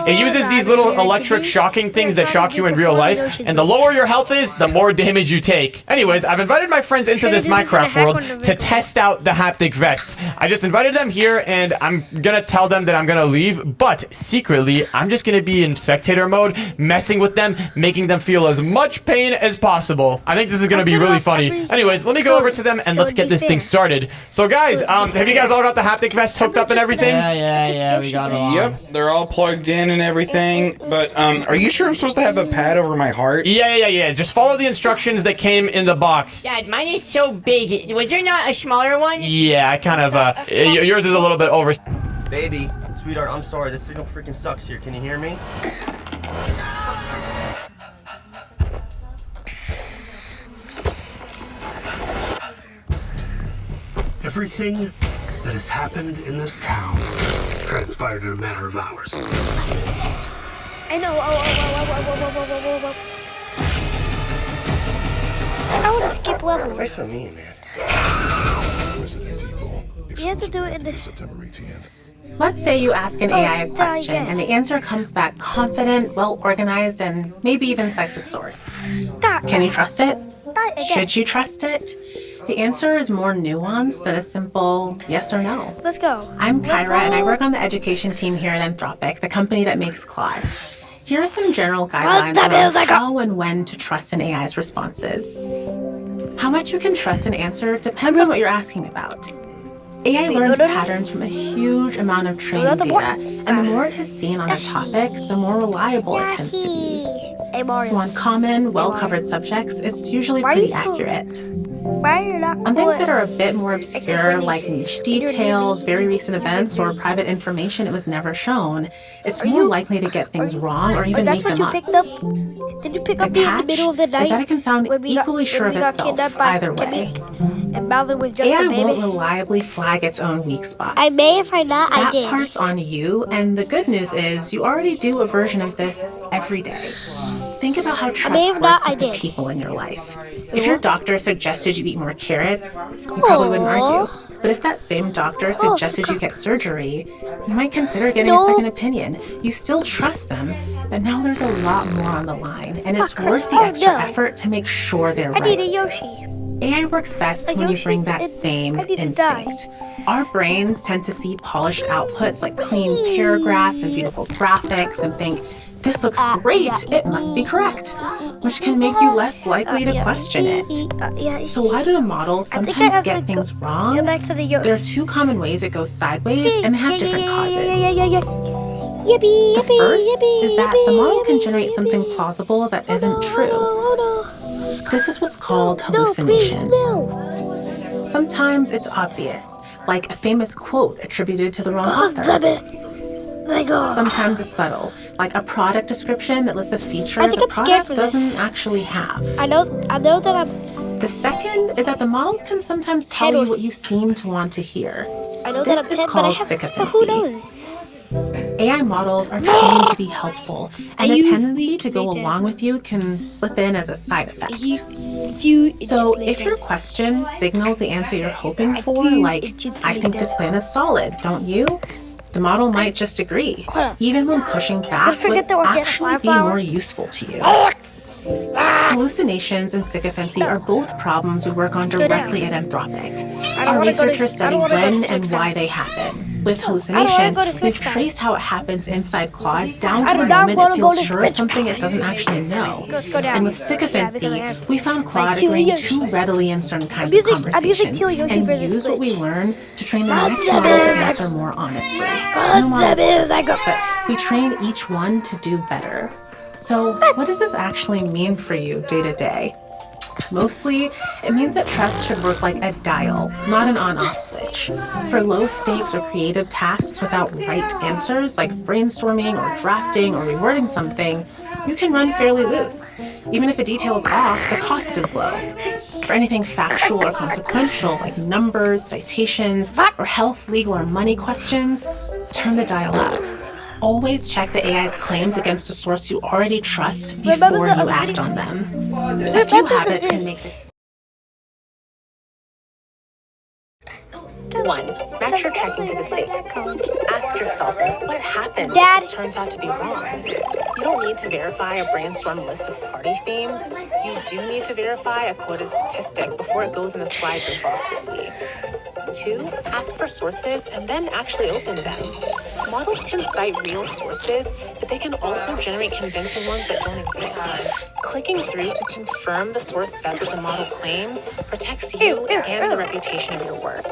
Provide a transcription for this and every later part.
It uses these little electric shocking things that shock you in real life, and the lower your health is, the more damage you take. Anyways, I've invited my friends into this Minecraft world to test out the haptic vests. I just invited them here, and I'm gonna tell them that I'm gonna leave, but secretly, I'm just gonna be in spectator mode, messing with them, making them feel as much pain as possible. I think this is gonna be really funny. Anyways, let me go over to them and let's get this thing started. So guys, have you guys all got the haptic vest hooked up and everything? Yeah, we got it all. Yep, they're all plugged in and everything, but are you sure I'm supposed to have a pad over my heart? Yeah. Just follow the instructions that came in the box. Dad, mine is so big. Was there not a smaller one? Yeah, I kind of, yours is a little bit over. Baby, sweetheart, I'm sorry. This signal freaking sucks here. Can you hear me? Everything that has happened in this town transpired in a matter of hours. I know. Whoa. I want to skip levels. Why so mean, man? Resident Evil. You have to do it in the... September 18th. Let's say you ask an AI a question and the answer comes back confident, well-organized, and maybe even cites a source. Can you trust it? Should you trust it? The answer is more nuanced than a simple yes or no. Let's go. I'm Kyra, and I work on the education team here at Anthropic, the company that makes Claude. Here are some general guidelines about how and when to trust an AI's responses. How much you can trust an answer depends on what you're asking about. AI learns patterns from a huge amount of training data, and the more it has seen on a topic, the more reliable it tends to be. So on common, well-covered subjects, it's usually pretty accurate. On things that are a bit more obscure, like niche details, very recent events, or private information it was never shown, it's more likely to get things wrong or even make them up. Did you pick up me in the middle of the night? Is that it can sound equally sure of itself either way. And Mother was just AI a baby. won't reliably flag its own weak spots. I may if I not, I did. That part's on you, and the good news is you already do a version of this every day. Think about how trust works with the people in your life. If your doctor suggested you eat more carrots, you probably wouldn't argue. But if that same doctor suggested you get surgery, you might consider getting a second opinion. You still trust them, but now there's a lot more on the line, and it's worth the extra effort to make sure they're right. I need a Yoshi. AI works best when you bring that same instinct. Our brains tend to see polished outputs like clean paragraphs and beautiful graphics and think, this looks great, it must be correct, which can make you less likely to question it. So why do the models sometimes get things wrong? There are two common ways it goes sideways and they have different causes. The first is that the model can generate something plausible that isn't true. This is what's called hallucination. Sometimes it's obvious, like a famous quote attributed to the wrong author. Sometimes it's subtle, like a product description that lists a feature the product doesn't actually have. I know that I'm... The second is that the models can sometimes tell you what you seem to want to hear. This is called sycophancy. AI models are trained to be helpful, and the tendency to go along with you can slip in as a side effect. So if your question signals the answer you're hoping for, like, I think this plan is solid, don't you? The model might just agree, even when pushing back would actually be more useful to you. Hallucinations and sycophancy are both problems we work on directly at Anthropic. Our researchers study when and why they happen. With hallucination, we've traced how it happens inside Claude down to the moment it feels sure of something it doesn't actually know. And with sycophancy, we found Claude agreeing too readily in certain kinds of conversations and use what we learn to train the next model to answer more honestly. No models perfect, but we train each one to do better. So what does this actually mean for you day to day? Mostly, it means that trust should work like a dial, not an on-off switch. For low stakes or creative tasks without right answers, like brainstorming or drafting or rewording something, you can run fairly loose. Even if a detail is off, the cost is low. For anything factual or consequential, like numbers, citations, or health, legal, or money questions, turn the dial up. Always check the AI's claims against a source you already trust before you act on them. A few habits can make this. 1. Attach your checking to the stakes. Ask yourself, what happens Dad. if this turns out to be wrong? You don't need to verify a brainstorm list of party themes. You do need to verify a quoted statistic before it goes in the slides your boss will see. 2, ask for sources and then actually open them. Models can cite real sources, but they can also generate convincing ones that don't exist. Clicking through to confirm the source says what the model claims protects you and the reputation of your work.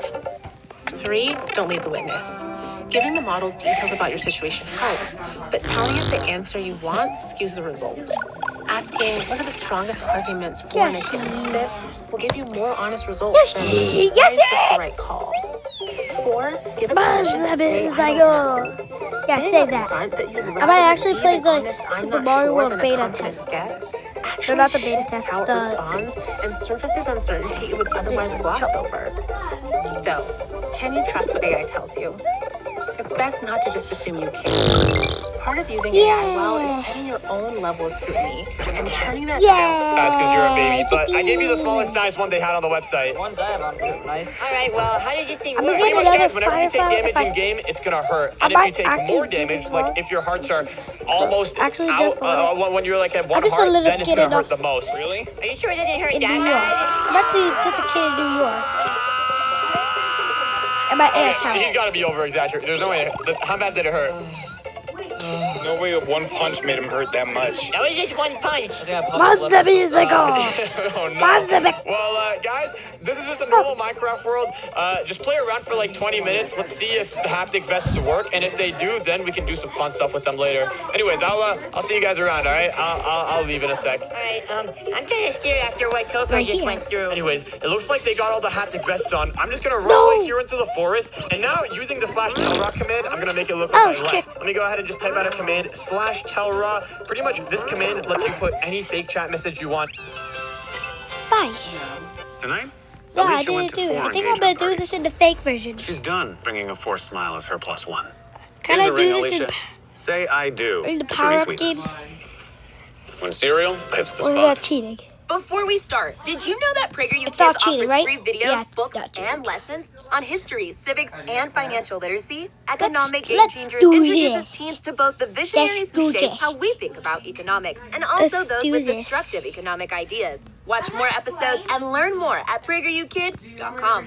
3, don't lead the witness. Giving the model details about your situation helps, but telling it the answer you want skews the result. Asking what are the strongest arguments for and against this will give you more honest results than why is this the right call. 4, give it permission to say I don't know. Yeah, Saying say up that. front that you'd I rather might actually receive play an the honest, I'm Super not Mario sure World than a beta confident test. guess Or not the actually beta shifts test, how it the- responds and surfaces uncertainty it would otherwise gloss over. So, can you trust what AI tells you? It's best not to just assume you can. Part of using AI well is setting your own level of scrutiny and turning that down. That's because you're a baby, but I gave you the smallest size one they had on the website. Ones I have on too. Nice. All right, well, how does this thing I'm work? gonna Pretty get much, another guys, whenever you take Firefly damage if I- in game, it's gonna hurt. I And if you might take actually more do damage, this like one. if your hearts are almost Actually, out, just a little. when you're like at one I'm just a heart, little then it's kid gonna enough. hurt the most. Really? Are you sure it doesn't hurt In New that York. bad? I'm actually just a kid in New York. And my aunt's He's house. gotta be over exaggerating. There's no way. How bad did it hurt? No way one punch made him hurt that much. That was just one punch. Monster musical! Oh no. Monster musical! Well, guys, this is just a normal Minecraft world. Just play around for like 20 minutes. Let's see if the haptic vests work, and if they do, then we can do some fun stuff with them later. Anyways, I'll see you guys around. All right? I'll leave in a sec. All right, I'm kind of scared after what Coco Right just here. went through. Anyways, it looks like they got all the haptic vests on. I'm just gonna run No. away here into the forest, and now using the /tellraw command, I'm gonna make it look Oh, like I shit. left. Let me go ahead and just type out a command /tellraw. Pretty much this command lets you put any fake chat message you want. Bye. Tonight, Yeah, I Alicia went didn't to do it. I 4 think I'm gonna engagement do this parties. in the fake version. She's done bringing a forced smile as her +1. Can Here's I the ring, do this Alicia. Say I do. in the to power Trudy up Sweetness. games? When cereal hits the Or is that spot. cheating? Before we start, did you know that PragerU It's Kids not cheating, offers right? free videos, Yeah, books, not cheating. and lessons on history, civics, and financial literacy? Economic Game let's Changers do introduces this. teens to both the visionaries do who shape this. how we think about economics and also Let's those do with this. destructive economic ideas. Watch more episodes and learn more at PragerUkids.com.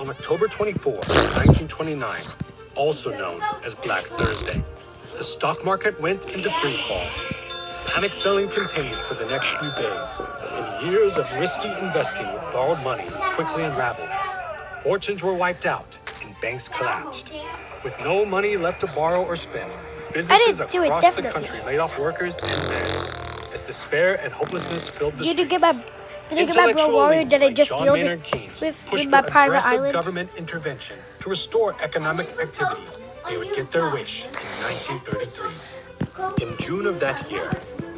On October 24, 1929, also known as Black Thursday, the stock market went into free fall. Panic selling continued for the next few days, and years of risky investing with borrowed money quickly unraveled. Fortunes were wiped out, and banks collapsed. With no money left to borrow or spend, businesses do it, across the definitely. country laid off workers en masse, as despair and hopelessness filled the You streets. didn't get my Intellectual bro Warrior leaders that I like just John dealt Maynard with Keynes with pushed my for private aggressive island. government intervention to restore economic activity. They would get their wish in 1933. In June of that year,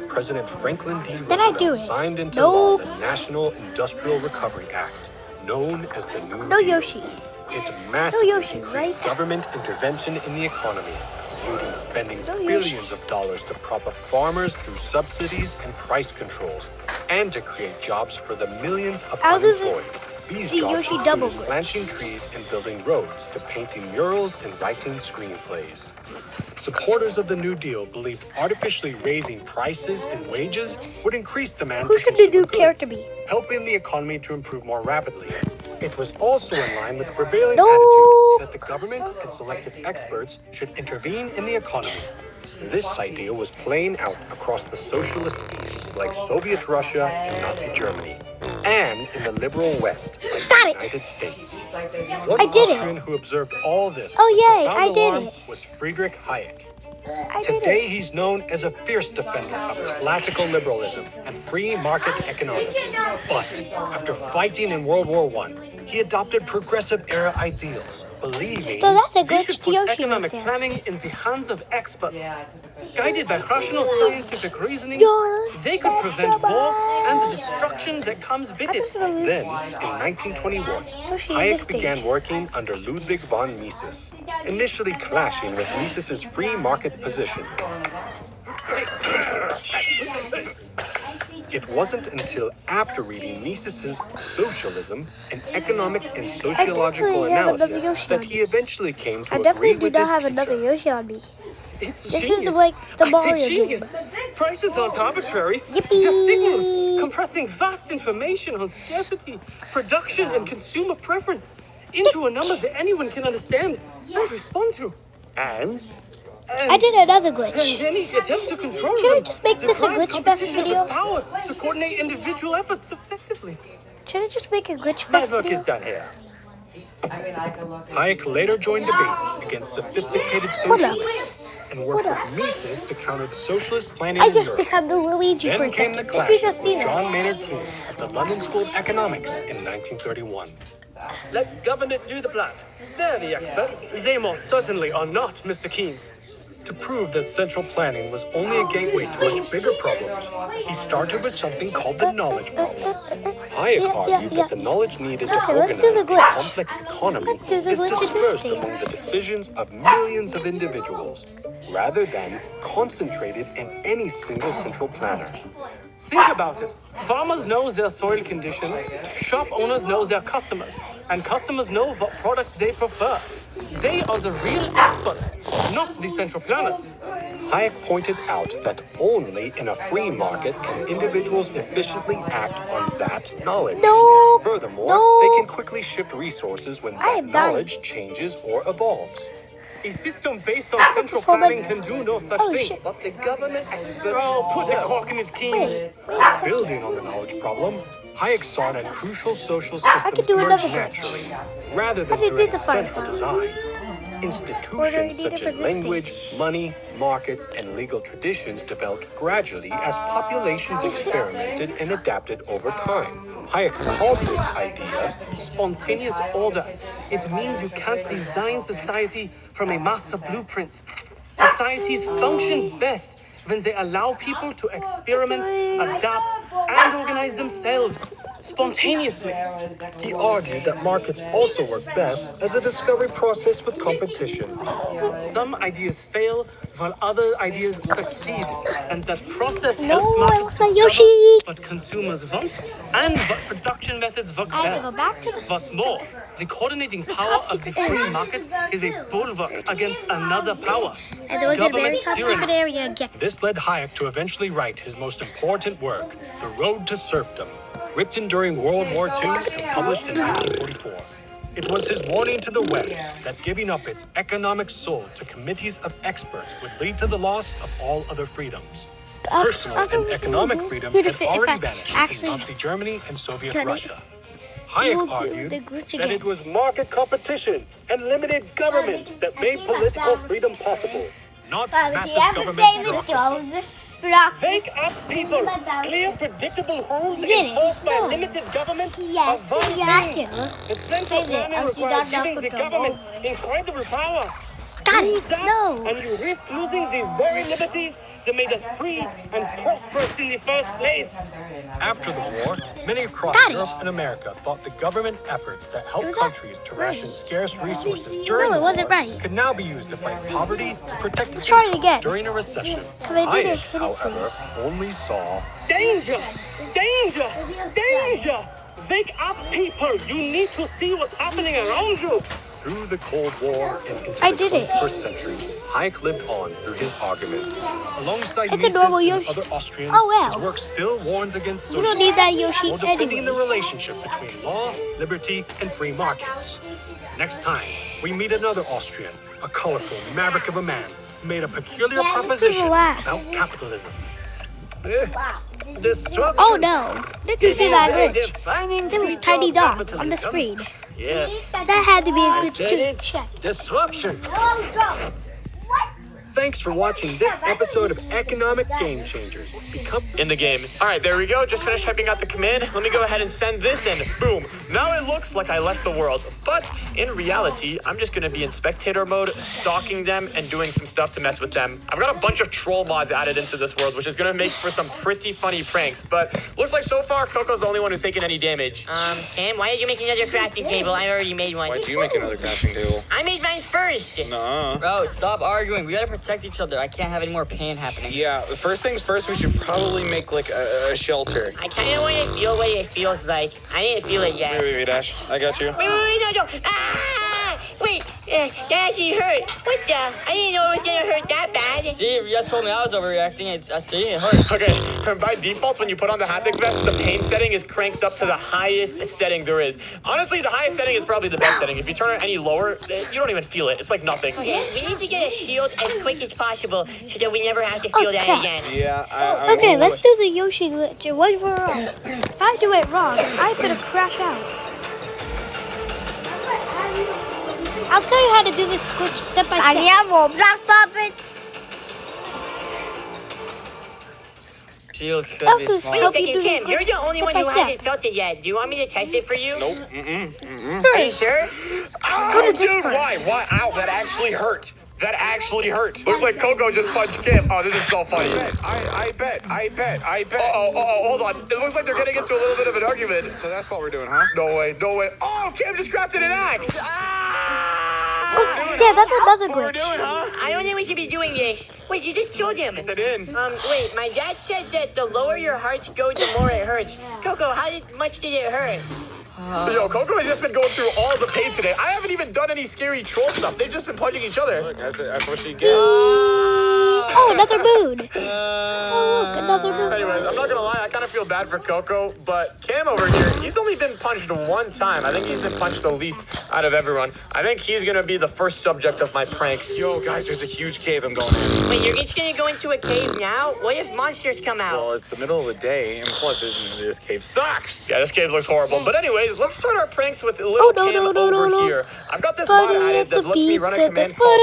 President Franklin D. Then I do Roosevelt it. signed into No. law the National Industrial Recovery Act, known as the New No Deal. Yoshi. It massively Yoshi, increased right? government intervention in the economy, including spending No Yoshi. billions of dollars to prop up farmers through subsidies and price controls, and to create jobs for the millions of How does it- unemployed. These the jobs Yoshi included double glitch? planting trees and building roads, to painting murals and writing screenplays. Supporters of the New Deal believed artificially raising prices and wages would increase demand Who for should the consumer new character goods, be? helping the economy to improve more rapidly. It was also in line with the prevailing No. attitude that the government and selected experts should intervene in the economy. This idea was playing out across the socialist East, like Soviet Russia and Nazi Germany, and in the liberal West, like Got the it. United States. One I did it. Austrian who observed all this Oh, with yay, profound I did alarm it. was Friedrich Hayek. I did Today, it. he's known as a fierce defender of classical liberalism and free market economics. But after fighting in World War I, he adopted progressive era ideals, believing So that's a they glitch should to put Yoshi economic right there. planning in the hands of experts. Guided by rational scientific reasoning, Yours. they could prevent war and the destruction that comes with I'm it. just gonna lose. Then, in 1921, Yoshi in the Hayek began stage. working under Ludwig von Mises, initially clashing with Mises's free market position. It wasn't until after reading Mises's Socialism, an economic and sociological definitely have another analysis, Yoshi that on he me. eventually came to I agree definitely do with not his have teacher. another Yoshi on me. It's This genius. is the, like, the I say Mario genius. game. Prices aren't arbitrary. Yippee! They're signals, compressing vast information on scarcity, production, and consumer preference into a number that anyone can understand and respond to. And I did another glitch. And any attempt to control Should I them just make this a deprives glitch fest competition of video? its power to coordinate individual efforts effectively. Should I just make a glitch My fest work video? is done here. Hayek later joined debates against sophisticated What up? socialists and worked What up? with Mises to counter the socialist planning I in just Europe. become the Luigi for Then a came the second. clash Did you just with see that? John Maynard Keynes at the London School of Economics in 1931. Let government do the plan. They're the experts. They most certainly are not, Mr. Keynes. To prove that central planning was only a gateway to much bigger problems, he started with something called the knowledge problem. Hayek argued that the knowledge needed to Okay, let's organize do a the glitch. complex economy Let's do the is glitch in this dispersed thing. among the decisions of millions of individuals, rather than concentrated in any single central planner. Think about it. Farmers know their soil conditions, shop owners know their customers, and customers know what products they prefer. They are the real experts, not the central planners. Hayek pointed out that only in a free market can individuals efficiently act on that knowledge. No. Furthermore, No. they can quickly shift resources when that am dying. knowledge changes or evolves. A system based on Ah, central before my- planning can do no such Oh, thing. shit. But the government experts... Oh, put the cork in his keys. Wait a second. Building on the knowledge problem, Hayek saw that crucial social I could systems do emerge another glitch. naturally, rather than How did through the a fire central sound? design. What do I Institutions need such for as this language, money, markets, and legal traditions developed gradually as populations experimented and adapted over time. Hayek called this idea Spontaneous order. It means you can't design society from a master blueprint. Societies function best when they allow people to experiment, adapt, and organize themselves spontaneously. He argued that markets also work best as a discovery process with competition. Some ideas fail while other ideas succeed, and that process No, helps I markets lost my discover Yoshi. what consumers want and what production methods work I have best. to go back to the What's more, the coordinating power top of the secret free area. market is a bulwark against another power. And then we did a very Government top tyranny. secret area again. This led Hayek to eventually write his most important work, The Road to Serfdom, written during World War II and published in 1944. It was his warning to the West that giving up its economic soul to committees of experts would lead to the loss of all other freedoms. Personal and economic freedoms had already vanished in Nazi Germany and Soviet Tony, Russia. you'll Hayek do argued the glitch that again. it was market competition and limited government that made political freedom possible, not massive government bureaucracy. Wake up, people! Clear, predictable rules Did it? enforced by No. limited government Yes, are one yeah, thing. I The central Wait, planning I'll see requires that giving the down. government incredible power. Got Do it. that, No. and you risk losing the very liberties that made us free and prosperous in the first place. After the war, many across Got it. Europe and America thought the government efforts that helped Was that countries to ration right? scarce resources during No, it the wasn't war right. could now be used to fight poverty and protect Let's try it incomes again. during a recession. 'Cause I did it, Hayek, hit it however, only saw Danger! Danger! Danger! Wake up, people! You need to see what's happening around you. through the Cold War and into I the did it. 21st century. Hayek lived on through his arguments. Alongside It's a Mises normal and Yoshi. other Austrians, Oh, wow. his work still warns against We don't need socialism, that Yoshi while defending the anyways. relationship between law, liberty, and free markets. Next time, we meet another Austrian, a colorful maverick of a man who made a peculiar Yeah, this is the proposition last. about capitalism. Destruction. Oh no! Did you see that glitch? Defining There was feature tiny of dots on the capitalism. screen. Yes. That had to be a glitch said too. it. Check. Destruction. Thanks for watching this episode of Economic Game Changers. Become In the game. All right, there we go. Just finished typing out the command. Let me go ahead and send this in. Boom. Now it looks like I left the world. But in reality, I'm just going to be in spectator mode, stalking them and doing some stuff to mess with them. I've got a bunch of troll mods added into this world, which is going to make for some pretty funny pranks. But looks like so far, Coco's the only one who's taken any damage. Cam, why did you make another crafting table? I already made one. Why'd you make another crafting table? I made mine first. first. Nah. Bro, stop arguing. We gotta protect each other. I can't have any more pain happening. Yeah, first things first, we should probably make like a shelter. I kind of want to feel what it feels like. I didn't feel it yet. Wait, Ash. I got you. Wait, no. Ah! Wait, that actually hurt. What the? I didn't know it was gonna hurt that bad. See, you guys told me I was overreacting. I see, it hurts. Okay, by default, when you put on the haptic vest, the pain setting is cranked up to the highest setting there is. Honestly, the highest setting is probably the best setting. If you turn it any lower, you don't even feel it. It's like nothing. Okay, we need to get a shield as quick as possible so that we never have to feel that again. Yeah, Okay, let's do the Yoshi glitch. What's wrong? If I do it wrong, I'm gonna crash out. I'll tell you how to do this glitch step by step. Shield could I'll be just small. Wait a help you second, do Kim. this You're the glitch only step one by who step. hasn't felt it yet. Do you want me to test it for you? Nope. Are you sure? Oh, dude, why? Ow, that actually hurt. That actually hurt. Looks like Coco just punched Kim. Oh, this is so funny. I bet. Oh, hold on. It looks like they're getting into a little bit of an argument. So that's what we're doing, huh? No way. Oh, Kim just crafted an axe. Yeah, that's another What we're glitch. doing, huh? I don't think we should be doing this. Wait, you just killed him. Yes, I did. Wait, my dad said that the lower your hearts go, the more it hurts. Coco, how much did it hurt? Yo, Coco has just been going through all the pain today. I haven't even done any scary troll stuff. They've just been punching each other. Look, that's what you get. Oh, another moon. Oh, look, another moon. Anyways, I'm not gonna lie, I kind of feel bad for Coco, but Cam over here, he's only been punched one time. I think he's been punched the least out of everyone. I think he's gonna be the first subject of my pranks. Yo, guys, there's a huge cave I'm going in. Wait, you're just gonna go into a cave now? What if monsters come out? Well, it's the middle of the day, and plus, this cave sucks. Yeah, this cave looks horrible. But anyways, let's start our pranks with little Cam over here. I've got this mod added that lets me run a command called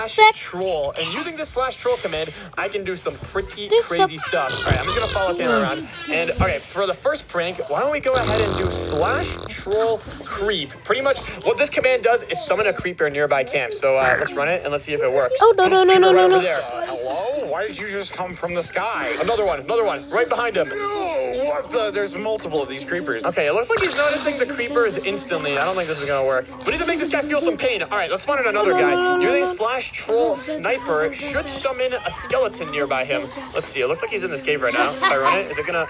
/troll. And using this /troll command, I can do some pretty crazy stuff. All right, I'm just gonna follow Cam around. And okay, for the first prank, why don't we go ahead and do /troll creep? Pretty much what this command does is summon a creeper nearby Cam. So let's run it and let's see if it works. Oh, no. Over there. Hello? Why did you just come from the sky? Another one, right behind him. What the? There's multiple of these creepers. Okay, it looks like he's noticing the creepers instantly. I don't think this is gonna work. We need to make this guy feel some pain. All right, let's spawn in another guy. Using /troll sniper should summon a skeleton nearby him. Let's see. It looks like he's in this cave right now. If I run it, is it gonna?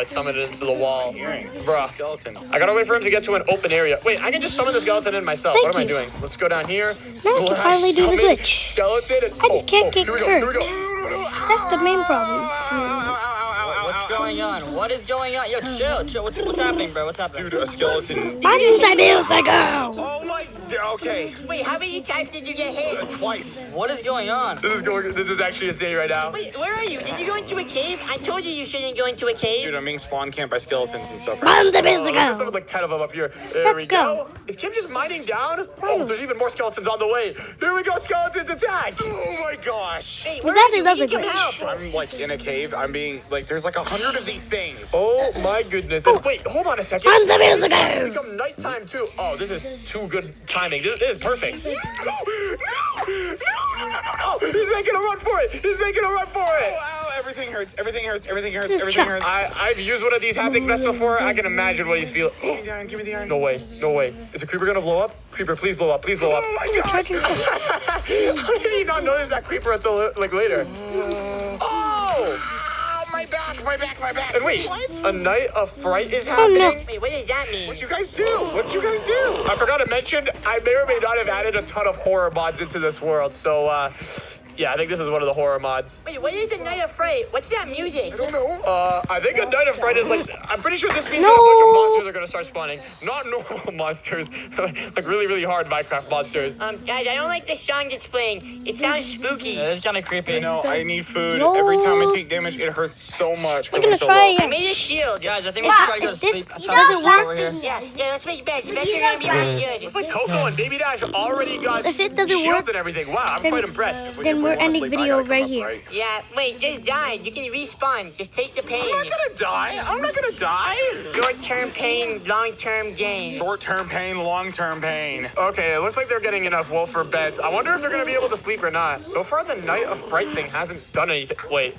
It's summoned into the wall. Bruh. Skeleton. I gotta wait for him to get to an open area. Wait, I can just summon the skeleton in myself. Thank What am I you. doing? Let's go down here. Now I can finally do the Summon glitch. skeleton. And, I just can't get here we go. hurt. Here we go. That's the main problem. What's going on? What is going on? Yo, chill. What's happening, bro? What's happening? Dude, a skeleton. Oh my. Okay. Wait, how many times did you get hit? Twice. What is going on? This is actually insane right now. Wait, where are you? Did you go into a cave? I told you shouldn't go into a cave. Dude, I'm being spawn camped by skeletons and stuff. Right There's something like 10 of them up here. There Let's we go. Is Kim just mining down? Oh, there's even more skeletons on the way. Here we go, skeletons attack. Oh my gosh. Hey, Was where that are you? another We need your glitch? help. I'm like in a cave. I'm being like, there's like 100 of these things. Oh my goodness. And wait, hold on a second. It's become nighttime too. Oh, this is too good timing. This is perfect. No! He's making a run for it. Ow, everything hurts. Everything hurts. I've used one of these haptic vests before. I can imagine what he's feeling. Give me the iron. Give me the iron. No way. Is the creeper gonna blow up? Creeper, please blow up. Oh my gosh. How did he not notice that creeper until like later? Oh! My back. And wait, a night of fright is happening? Wait, what does that mean? What you guys do? I forgot to mention, I may or may not have added a ton of horror mods into this world, so yeah, I think this is one of the horror mods. Wait, what is the Night of Fright? What's that music? I don't know. I think a night of fright is like, I'm pretty sure this means that a bunch of monsters are gonna start spawning. Not normal monsters, like really, really hard Minecraft monsters. Guys, I don't like the song it's playing. It sounds spooky. Yeah, this is kind of creepy. No, I need food. No. Every time I take damage, it hurts so much. We're gonna try I again. made a shield. Guys, I think we should try to go to If this sleep. I thought we should doesn't over here. Yeah, let's make beds. Beds are gonna be really good. Looks like Coco and Baby Dash already got If it doesn't shields work, and everything. Wow, I'm then- quite impressed. Then we're ending video right here. Yeah, wait, just die. You can respawn. Just take the pain. I'm not gonna die. Short-term pain, long-term gain. Short-term pain, long-term pain. Okay, it looks like they're getting enough wool for beds. I wonder if they're gonna be able to sleep or not. So far, the Night of Fright thing hasn't done anything. Wait.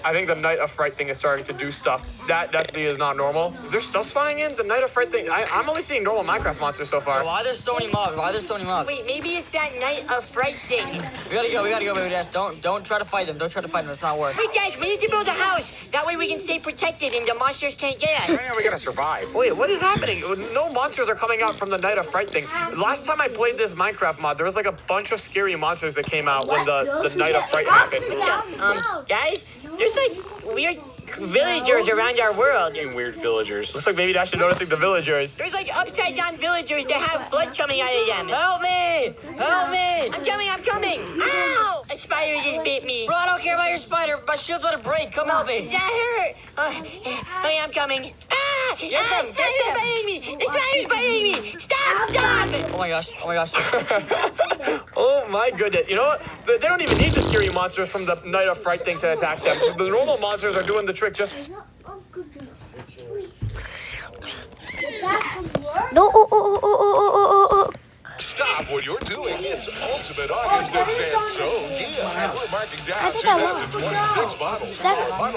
I think the Night of Fright thing is starting to do stuff. That definitely is not normal. Is there stuff spawning in? The Night of Fright thing? I'm only seeing normal Minecraft monsters so far. Why there's so many mobs? Why there's so many mobs? Wait, maybe it's that Night of Fright thing. We gotta go, baby dash. Don't try to fight them. Don't try to fight them. It's not work. Wait, guys, we need to build a house. That way we can stay protected and the monsters can't get us. Yeah, we gotta survive. Wait, what is happening? No monsters are coming out from the Night of Fright thing. Last time I played this Minecraft mod, there was like a bunch of scary monsters that came out when the Night of Fright happened. Guys, there's like weird villagers around our world. Weird villagers. Looks like maybe Dash is noticing the villagers. There's like upside down villagers that have blood coming out of them. Help me! Help me! I'm coming! Ow! A spider just bit me. Bro, I don't care about your spider. My shield's about to break. Come help me. That hurt. Okay, I'm coming. Ah! Get them! Spider's biting me! The spider's biting me! Stop! Oh my gosh! Oh my goodness. You know what? They don't even need the scary monsters from the Night of Fright thing to attack them. The normal monsters are doing the trick just... No. Stop what you're doing. It's Ultimate August at Sanso. Yeah, we're marking down I think I will. 2026 models.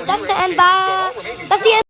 That's the end. Bye. That's the end.